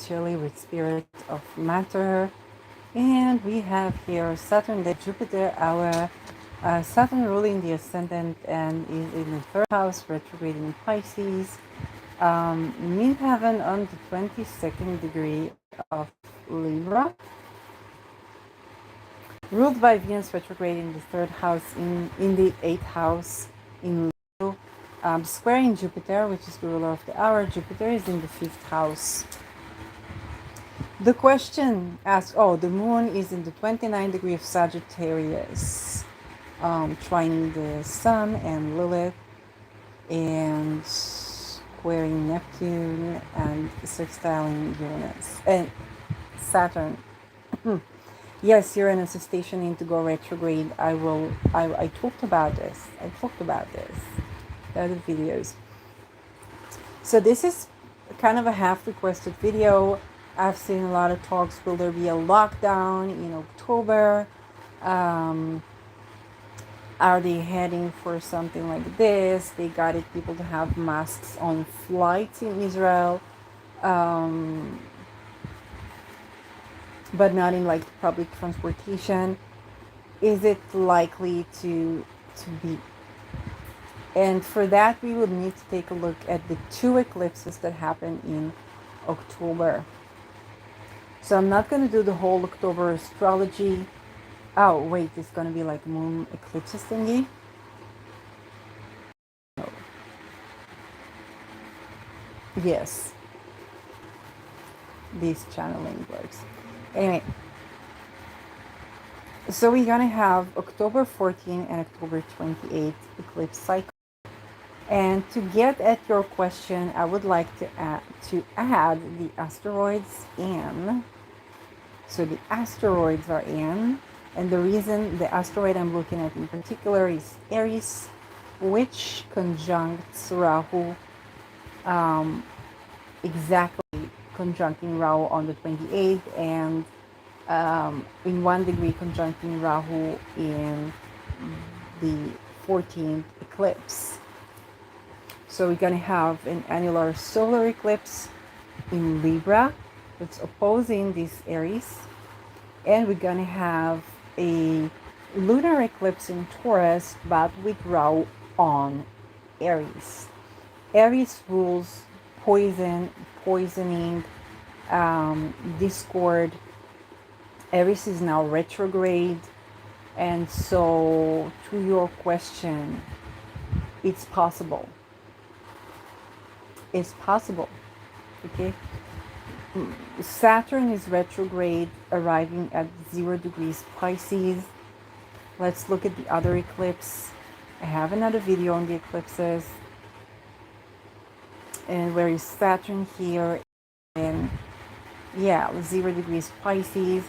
chilly with spirit of matter. And we have here Saturn, the Jupiter, our Saturn ruling the ascendant and is in the third house, retrograde in Pisces. Midheaven on the 22nd degree of Libra, ruled by Venus retrograde in the third house, in the eighth house in Leo, squaring Jupiter, which is the ruler of the hour. Jupiter is in the fifth house. The question asks, oh, the moon is in the 29th degree of Sagittarius, trining the sun and Lilith, and squaring Neptune and sextiling Uranus and Saturn. Yes, Uranus is stationing to go retrograde. I talked about this. The other videos. So this is kind of a half requested video. I've seen a lot of talks. Will there be a lockdown in October? Are they heading for something like this? They guided people to have masks on flights in Israel, but not in like public transportation. Is it likely to be? And for that, we would need to take a look at the two eclipses that happen in October. So I'm not going to do the whole October astrology. Oh, wait, it's going to be like moon eclipses thingy. No. Yes. This channeling works. Anyway. So we're going to have October 14 and October 28 eclipse cycle. And to get at your question, I would like to add the asteroids in. So the asteroids are in, and the reason the asteroid I'm looking at in particular is Aries, which conjuncts Rahu, exactly conjuncting Rahu on the 28th, and in 1 degree conjuncting Rahu in the 14th eclipse. So we're going to have an annular solar eclipse in Libra that's opposing this Aries. And we're going to have a lunar eclipse in Taurus, but with Rahu on Aries. Aries rules poisoning, discord. Aries is now retrograde. And so to your question, it's possible. It's possible, okay? Saturn is retrograde, arriving at 0 degrees Pisces. Let's look at the other eclipse. I have another video on the eclipses. And where is Saturn here? And yeah, 0 degrees Pisces.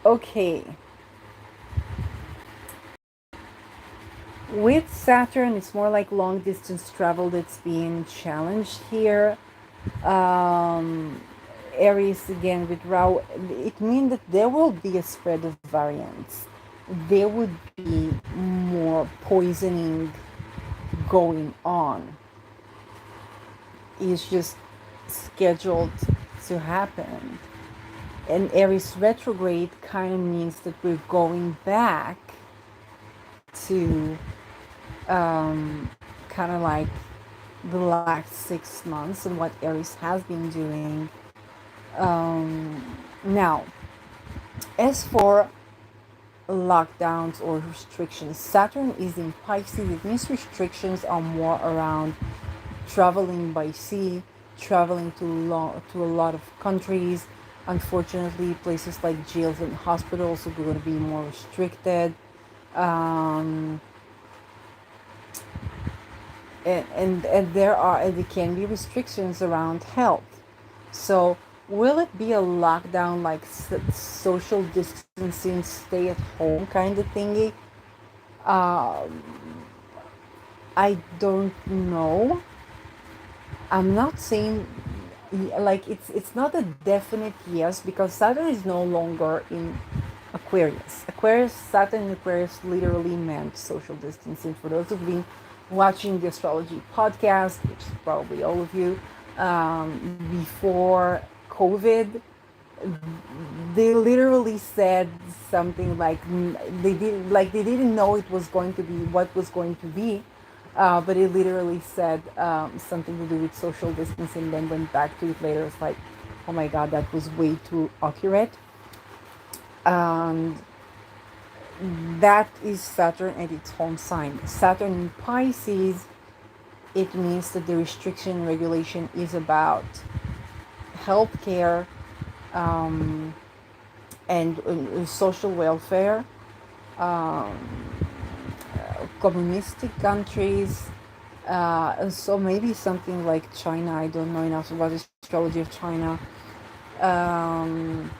Okay. With Saturn, it's more like long distance travel that's being challenged here. Aries again with Rahu, it means that there will be a spread of variants. There would be more poisoning going on. It's just scheduled to happen. And Aries retrograde kind of means that we're going back to kind of like the last 6 months and what Aries has been doing. Now, as for lockdowns or restrictions, Saturn is in Pisces. It means restrictions are more around traveling by sea, traveling to a lot of countries. Unfortunately, places like jails and hospitals are going to be more restricted. And there can be restrictions around health. So will it be a lockdown like social distancing, stay at home kind of thingy? I don't know. I'm not saying like it's not a definite yes, because Saturn is no longer in Aquarius. Saturn in Aquarius literally meant social distancing. For those who've been watching the astrology podcast, which is probably all of you, before COVID, they literally said something like they didn't know it was going to be what was going to be, but it literally said something to do with social distancing. Then went back to it later. It's like, oh my god, that was way too accurate. And that is Saturn at its home sign. Saturn in Pisces, it means that the restriction regulation is about healthcare, um, and social welfare, um, communistic countries. So maybe something like China. I don't know enough about the astrology of China. Um,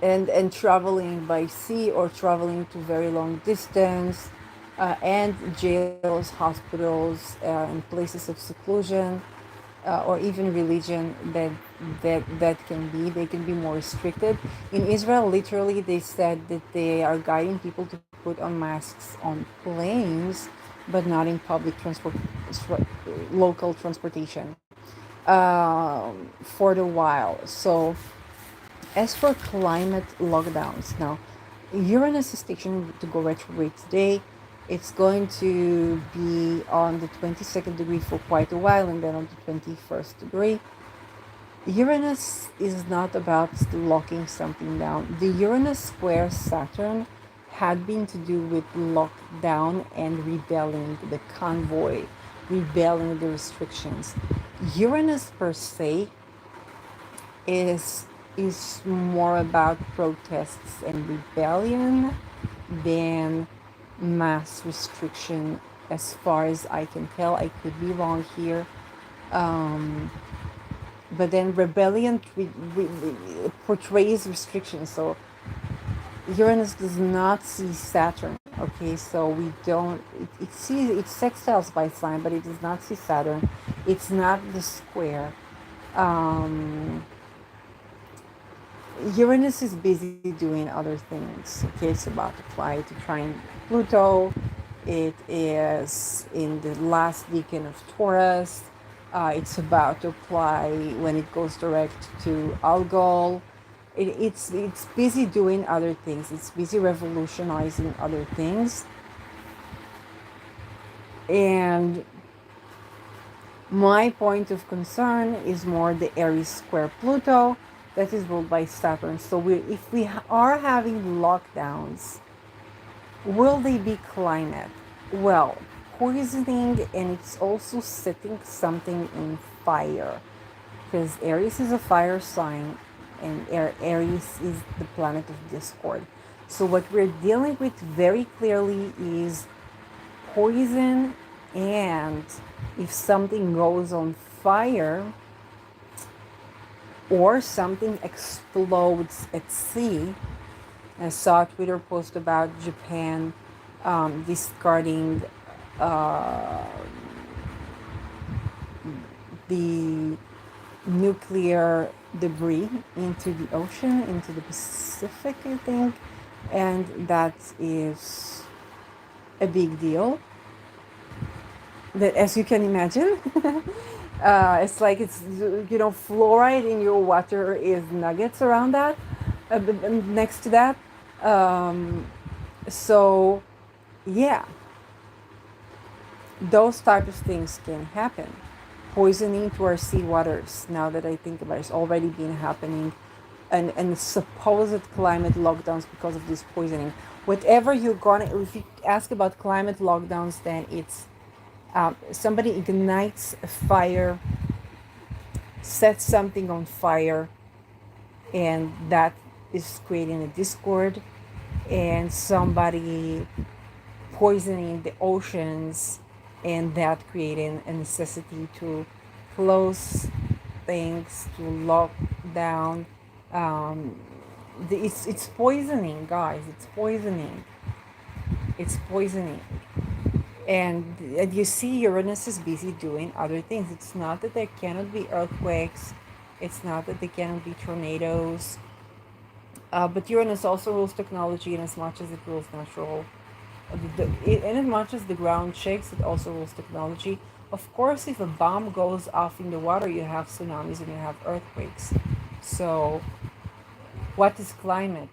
and traveling by sea or traveling to very long distance, and jails, hospitals, and places of seclusion, or even religion that can be, they can be more restricted. In Israel, literally, they said that they are guiding people to put on masks on planes, but not in public transport, local transportation, for the while. So as for climate lockdowns, now Uranus is stationed to go retrograde today. It's going to be on the 22nd degree for quite a while and then on the 21st degree. Uranus is not about locking something down. The Uranus square Saturn had been to do with lockdown and rebelling, the convoy, rebelling the restrictions. Uranus per se is more about protests and rebellion than mass restriction, as far as I can tell. I could be wrong here. But then rebellion portrays restriction. So Uranus does not see Saturn. Okay, so we don't. It sees, it sextiles by sign, but it does not see Saturn. It's not the square. Um, Uranus is busy doing other things. Okay, it's about to fly to trine Pluto. It is in the last decan of Taurus. It's about to apply when it goes direct to Algol. It's busy doing other things. It's busy revolutionizing other things. And my point of concern is more the Aries square Pluto that is ruled by Saturn. So if we are having lockdowns, will they be climate? Well, poisoning, and it's also setting something in fire, because Aries is a fire sign, and Aries is the planet of discord. So what we're dealing with very clearly is poison, and if something goes on fire or something explodes at sea. I saw a Twitter post about Japan discarding uh, the nuclear debris into the ocean, into the Pacific, I think, and that is a big deal. That, as you can imagine, it's like it's, fluoride in your water is nuggets around that, next to that. Um, so, yeah, those type of things can happen. Poisoning to our sea waters, now that I think about it, it's already been happening, and supposed climate lockdowns because of this poisoning. Whatever you're gonna, if you ask about climate lockdowns, then it's somebody ignites a fire, sets something on fire, and that is creating a discord, and somebody poisoning the oceans, and that creating a necessity to close things, to lock down. Um, it's poisoning, guys. It's poisoning. It's poisoning. And you see, Uranus is busy doing other things. It's not that there cannot be earthquakes. It's not that there cannot be tornadoes. But Uranus also rules technology in as much as it rules natural. In as much as the ground shakes, it also rules technology. Of course, if a bomb goes off in the water, you have tsunamis and you have earthquakes. So, what is climate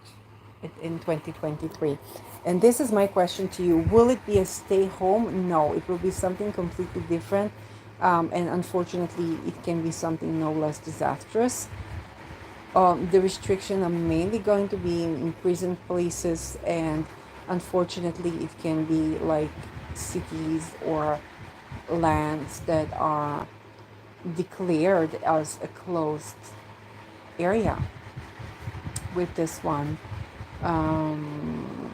in 2023? And this is my question to you. Will it be a stay home? No, it will be something completely different. And unfortunately, it can be something no less disastrous. The restrictions are mainly going to be in prison places, and unfortunately, it can be like cities or lands that are declared as a closed area with this one. Um,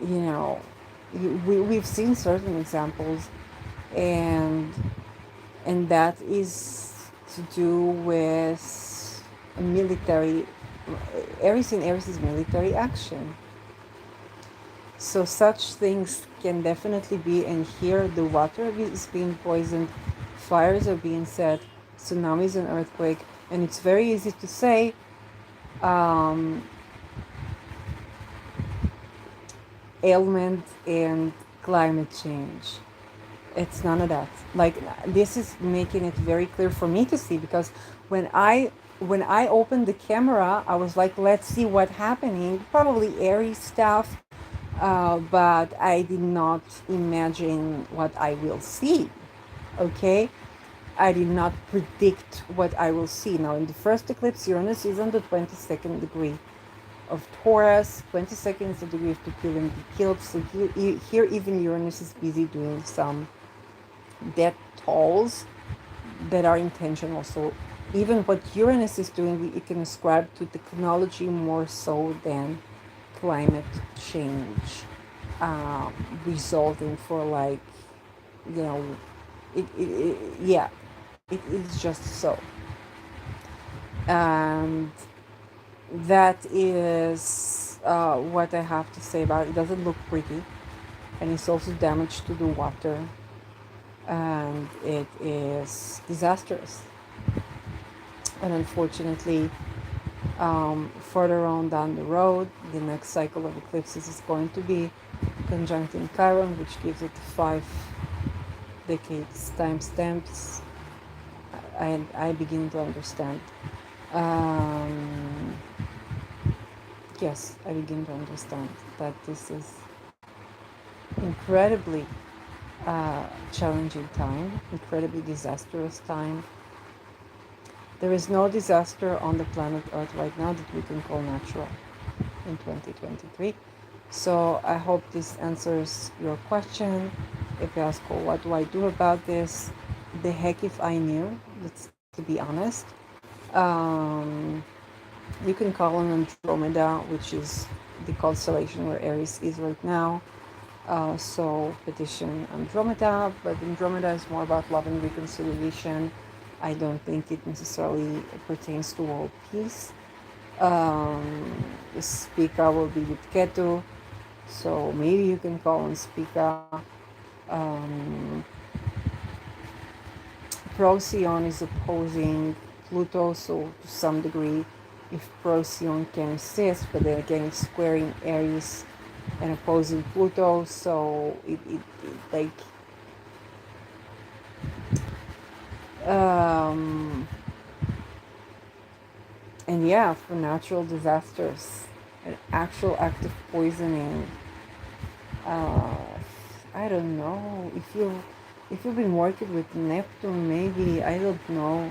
you know, we've seen certain examples, and that is to do with military. Everything is military action. So such things can definitely be, and here the water is being poisoned, fires are being set, tsunamis and earthquake, and it's very easy to say, um, ailment and climate change. It's none of that. Like, this is making it very clear for me to see, because when I opened the camera, I was like, let's see what's happening. Probably airy stuff, but I did not imagine what I will see. Okay, I did not predict what I will see. Now, in the first eclipse, Uranus is on the 22nd degree of Taurus. 22nd is the degree of to kill and be killed. So here even Uranus is busy doing some death tolls that are intentional. So even what Uranus is doing, we can ascribe to technology more so than climate change, resulting for, like, you know, yeah, it's just so. And that is what I have to say about it. It doesn't look pretty, and it's also damage to the water, and it is disastrous. And unfortunately, further on down the road, the next cycle of eclipses is going to be conjuncting Chiron, which gives it 5 decades timestamps. And I begin to understand. Um, yes, I begin to understand that this is incredibly challenging time, incredibly disastrous time. There is no disaster on the planet Earth right now that we can call natural in 2023. So I hope this answers your question. If you ask, well, what do I do about this? The heck if I knew, let's to be honest. Um, you can call on Andromeda, which is the constellation where Aries is right now. So petition Andromeda, but Andromeda is more about love and reconciliation. I don't think it necessarily pertains to world peace. Spica will be with Ketu, so maybe you can call on Spica. Um, Procyon is opposing Pluto, so to some degree, if Procyon can assist, but then again, it's squaring Aries and opposing Pluto, so it like and yeah, for natural disasters, an actual act of poisoning. uh, I don't know if you've been working with Neptune, maybe, I don't know,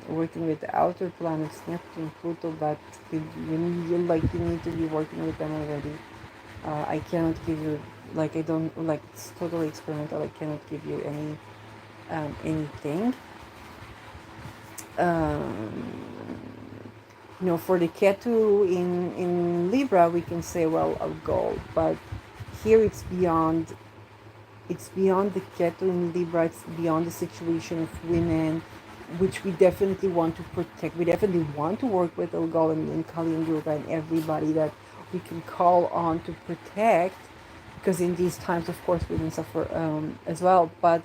working with the outer planets, Neptune, Pluto, but you need to be working with them already. I cannot give you, like, I don't, like, it's totally experimental. I cannot give you anything. Um, for the Ketu in Libra, we can say, well, a goal, but here it's beyond. It's beyond the Ketu in Libra. It's beyond the situation of women, which we definitely want to protect. We definitely want to work with Algol and Kali and Durga and everybody that we can call on to protect, because in these times, of course, women suffer as well. But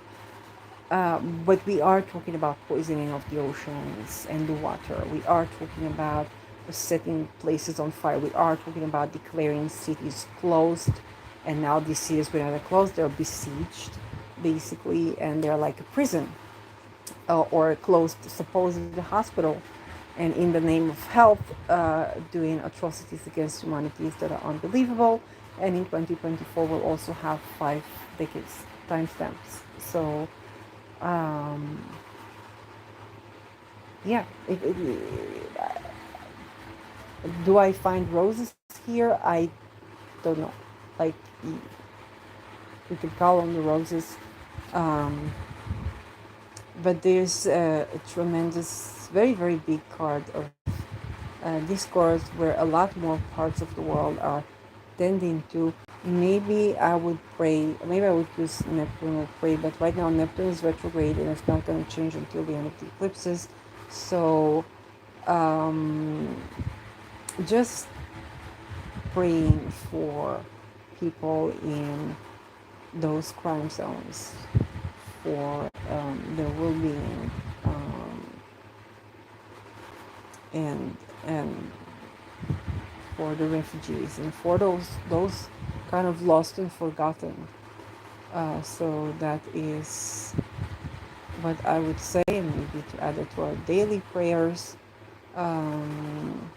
we are talking about poisoning of the oceans and the water. We are talking about setting places on fire. We are talking about declaring cities closed. and now these cities when they're closed, they're besieged, basically, and they're like a prison, or a closed supposed hospital, and in the name of health, doing atrocities against humanities that are unbelievable. And in 2024, we'll also have 5 decades timestamps. So, um, yeah, do I find roses here? I don't know. Like, we could call them the roses. Um, but there's a tremendous, very, very big card of discourse where a lot more parts of the world are tending to. Maybe I would pray, maybe I would use Neptune or pray, but right now Neptune is retrograde and it's not going to change until the end of the eclipses. So, um, just praying for people in those crime zones for their well-being, and and for the refugees and for those kind of lost and forgotten. So that is what I would say, and maybe to add it to our daily prayers. Um,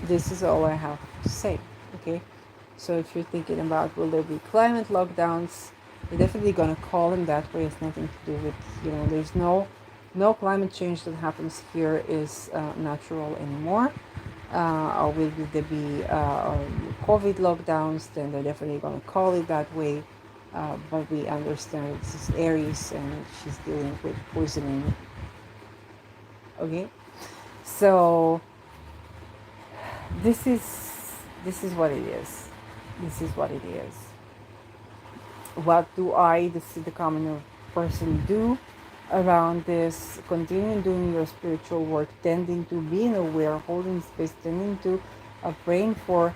this is all I have to say. Okay, so if you're thinking about will there be climate lockdowns, we're definitely gonna call them that way. It's nothing to do with, there's no climate change that happens here is natural anymore. Or will there be COVID lockdowns? Then they're definitely gonna call it that way. But we understand this is Aries and she's dealing with poisoning. Okay, so this is this is what it is. This is what it is. What do I, the common person, do around this? Continuing doing your spiritual work, tending to being aware, holding space, tending to praying for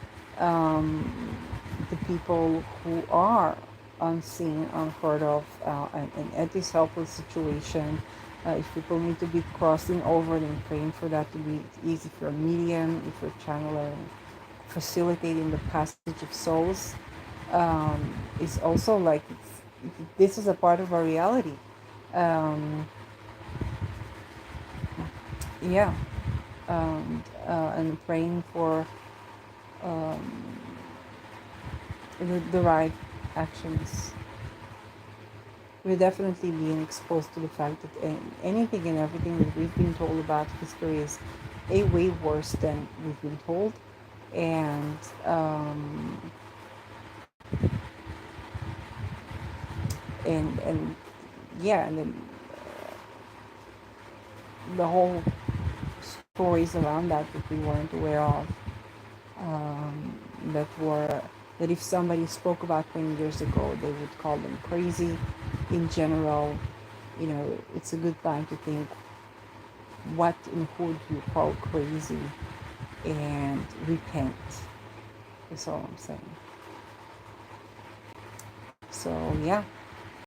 the people who are unseen, unheard of, and at this helpless situation. If people need to be crossing over, then praying for that to be easy. If you're a medium, if you're a channeler, facilitating the passage of souls, is also like this is a part of our reality. Um, yeah, and praying for um, the right actions. We're definitely being exposed to the fact that anything and everything that we've been told about history is a way worse than we've been told, and and yeah, and then the whole stories around that we weren't aware of, um, that were that if somebody spoke about 20 years ago, they would call them crazy. In general, it's a good time to think what and who do you call crazy, and repent. That's all I'm saying. So yeah,